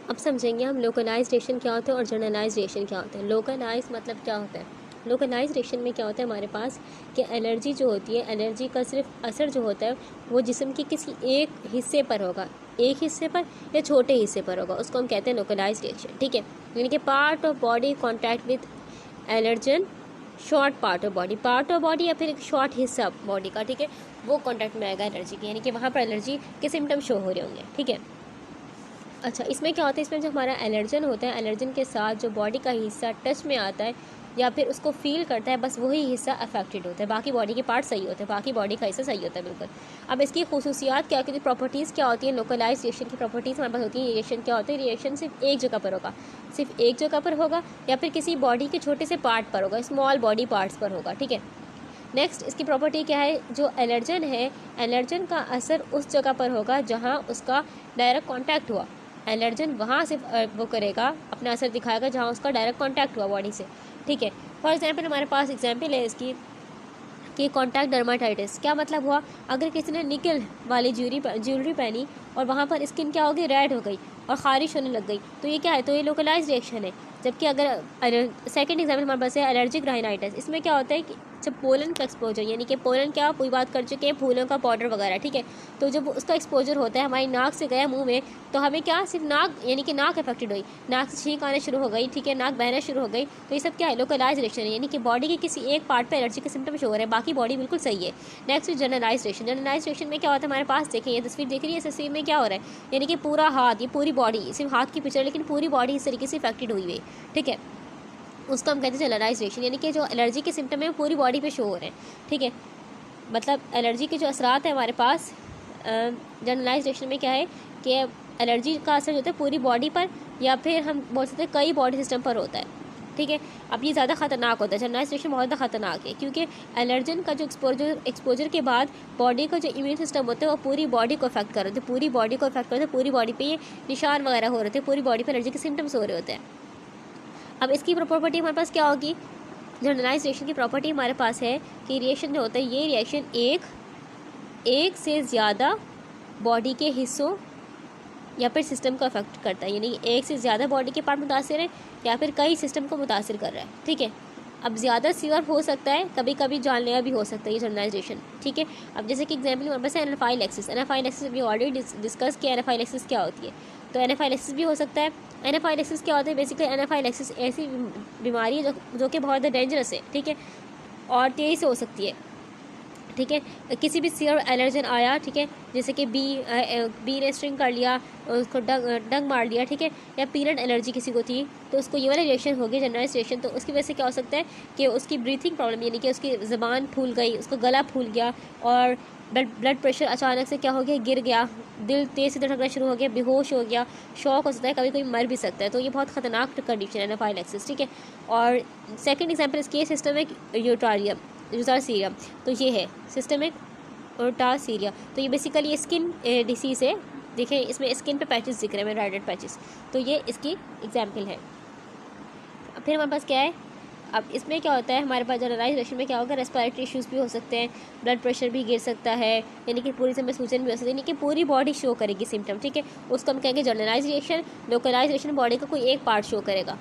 अब समझेंगे हम लोकलाइज्ड रिएक्शन क्या होता है और जनरलाइज्ड रिएक्शन क्या होता है। लोकलाइज मतलब क्या होता है? लोकलाइज्ड रिएक्शन में क्या होता है हमारे पास कि एलर्जी जो होती है, एलर्जी का सिर्फ असर जो होता है वो जिस्म के किसी एक हिस्से पर होगा, एक हिस्से पर या छोटे हिस्से पर होगा, उसको हम कहते हैं लोकलाइज्ड रिएक्शन। ठीक है, यानी कि part of body contact with allergen, short part of body या फिर एक शॉर्ट हिस्सा बॉडी का, ठीक है, वो कॉन्टैक्ट में आएगा एलर्जी के, यानी कि वहाँ पर एलर्जी के सिम्टम शो हो रहे होंगे। ठीक है, अच्छा इसमें क्या होता है, इसमें जो हमारा एलर्जन होता है, एलर्जन के साथ जो बॉडी का हिस्सा टच में आता है या फिर उसको फील करता है, बस वही हिस्सा अफेक्टेड होता है, बाकी बॉडी के पार्ट सही होते हैं, बाकी बॉडी का हिस्सा सही होता है बिल्कुल। अब इसकी खुसूसियात क्या होती है, प्रॉपर्टीज़ क्या होती है, लोकलाइज रिएक्शन की प्रॉपर्टीज़ हमारे पास होती है। रिएक्शन क्या होता है, रिएक्शन सिर्फ एक जगह पर होगा, सिर्फ एक जगह पर होगा या फिर किसी बॉडी के छोटे से पार्ट पर होगा, स्मॉल बॉडी पार्ट्स पर होगा। ठीक है, नेक्स्ट इसकी प्रॉपर्टी क्या है, जो एलर्जन है, एलर्जन का असर उस जगह पर होगा जहाँ उसका डायरेक्ट कॉन्टैक्ट हुआ, एलर्जन वहाँ से वो करेगा, अपना असर दिखाएगा जहाँ उसका डायरेक्ट कॉन्टैक्ट हुआ बॉडी से। ठीक है, फॉर एग्जांपल हमारे पास एग्जांपल है इसकी कि कॉन्टैक्ट डर्माटाइटिस। क्या मतलब हुआ, अगर किसी ने निकल वाली ज्वेलरी पहनी और वहाँ पर स्किन क्या हो गई, रेड हो गई और ख़ारिश होने लग गई, तो ये क्या है, तो ये लोकलाइज रिएक्शन है। जबकि अगर सेकंड एग्जाम्पल हमारे पास है एलर्जिक राइनाइटिस, इसमें क्या होता है कि जब पोलन का एक्सपोजर, यानी कि पोलन क्या पूरी बात कर चुके हैं, फूलों का पाउडर वगैरह, ठीक है, तो जब उसका एक्सपोजर होता है हमारी नाक से गया मुंह में, तो हमें क्या, सिर्फ नाक, यानी कि नाक अफेक्टेड हुई, नाक से छींक आने शुरू हो गई, ठीक है, नाक बहना शुरू हो गई, तो ये सब क्या है, लोकलाइज रिएक्शन है, यानी कि बॉडी के किसी एक पार्ट पर एलर्जी के सिम्टम शो हो रहे हैं, बाकी बॉडी बिल्कुल सही है। Next generalize reaction. Generalize reaction में क्या होता है, हमारे पास देखें ये तस्वीर दिख रही है, इस तस्वीर में क्या हो रहा है, यानी कि पूरा हाथ, ये पूरी बॉडी, सिर्फ हाथ की पिक्चर लेकिन पूरी बॉडी इस तरीके से इफेक्टेड हुई है। ठीक है, उसको हम कहते हैं जनरलाइज रिएक्शन, यानी कि जो एलर्जी के सिम्टम है पूरी बॉडी पे शो हो रहे हैं। ठीक है, मतलब एलर्जी के जो असरात है हमारे पास जनरलाइज रिएक्शन में क्या है कि एलर्जी का असर होता है पूरी बॉडी पर या फिर हम बोल सकते हैं कई बॉडी सिस्टम पर होता है। ठीक है, अब ये ज़्यादा खतरनाक होता है, जनरलाइज रिएक्शन बहुत ज़्यादा खतरनाक है, क्योंकि एलर्जन का जो एक्सपोजर के बाद बॉडी का जो इम्यून सिस्टम होता है वो पूरी बॉडी को अफेक्ट कर रहे थे, पूरी बॉडी को अफेक्ट करते हैं, पूरी बॉडी पे ये निशान वगैरह हो रहे थे, पूरी बॉडी पर एलर्जी के सिम्टम्स हो रहे होते हैं। अब इसकी प्रॉपर्टी हमारे पास क्या होगी, जनरलाइज रिएक्शन की प्रॉपर्टी हमारे पास है कि रिएक्शन जो होता है, ये रिएक्शन एक से ज़्यादा बॉडी के हिस्सों या फिर सिस्टम को अफेक्ट करता है, यानी एक से ज़्यादा बॉडी के पार्ट मुतासिर है या फिर कई सिस्टम को मुतासिर कर रहा है। ठीक है, अब ज़्यादा सीवियर हो सकता है, कभी कभी जानलेवा भी हो सकता है ये जनरलाइजेशन। ठीक है, अब जैसे कि एग्जाम्पल हमारे पास है एनाफाइलेक्सिस। एनाफाइलेक्सिस भी ऑलरेडी डिस्कस किया एनाफाइलेक्सिस क्या होती है, तो एनाफाइलेक्सिस भी हो सकता है। एनाफाइलेक्सिस क्या होता है, बेसिकली एनाफाइलेक्सिस ऐसी बीमारी है जो कि बहुत डेंजरस है, ठीक है, और तेज़ी से हो सकती है। ठीक है, किसी भी सीयर एलर्जन आया, ठीक है, जैसे कि बी ने स्ट्रिंग कर लिया, उसको डंग मार लिया, ठीक है, या पीनट एलर्जी किसी को थी, तो उसको ये वाला रिएक्शन हो गया जनरलाइज रिएक्शन। तो उसकी वजह से क्या हो सकता है कि उसकी ब्रीथिंग प्रॉब्लम, यानी कि उसकी ज़बान फूल गई, उसका गला फूल गया और ब्लड प्रेशर अचानक से क्या हो गया, गिर गया, दिल तेज़ से धड़कना शुरू हो गया, बेहोश हो गया, शॉक हो सकता है, कभी कभी मर भी सकता है। तो ये बहुत ख़तरनाक कंडीशन है एनाफाइलेक्सिस। ठीक है, और सेकेंड एग्जाम्पल इसके सिस्टमिक यूटासीरिया, तो ये है सिस्टमिक यूटासीरिया, तो ये बेसिकली स्किन डिसीज़ है। देखें इसमें स्किन पे पैचेस दिख रहे हैं, रेडेड पैचेस, तो ये इसकी एग्जाम्पल है। फिर हमारे पास क्या है, अब इसमें क्या होता है, हमारे पास जनरलाइज रिएक्शन में क्या होगा, रेस्पिरेटरी इश्यूज़ भी हो सकते हैं, ब्लड प्रेशर भी गिर सकता है, यानी कि पूरी समय सूजन भी हो सकती है, यानी कि पूरी बॉडी शो करेगी सिम्टम। ठीक है, उसको हम कहेंगे generalize reaction. Localize reaction body का कोई एक पार्ट शो करेगा।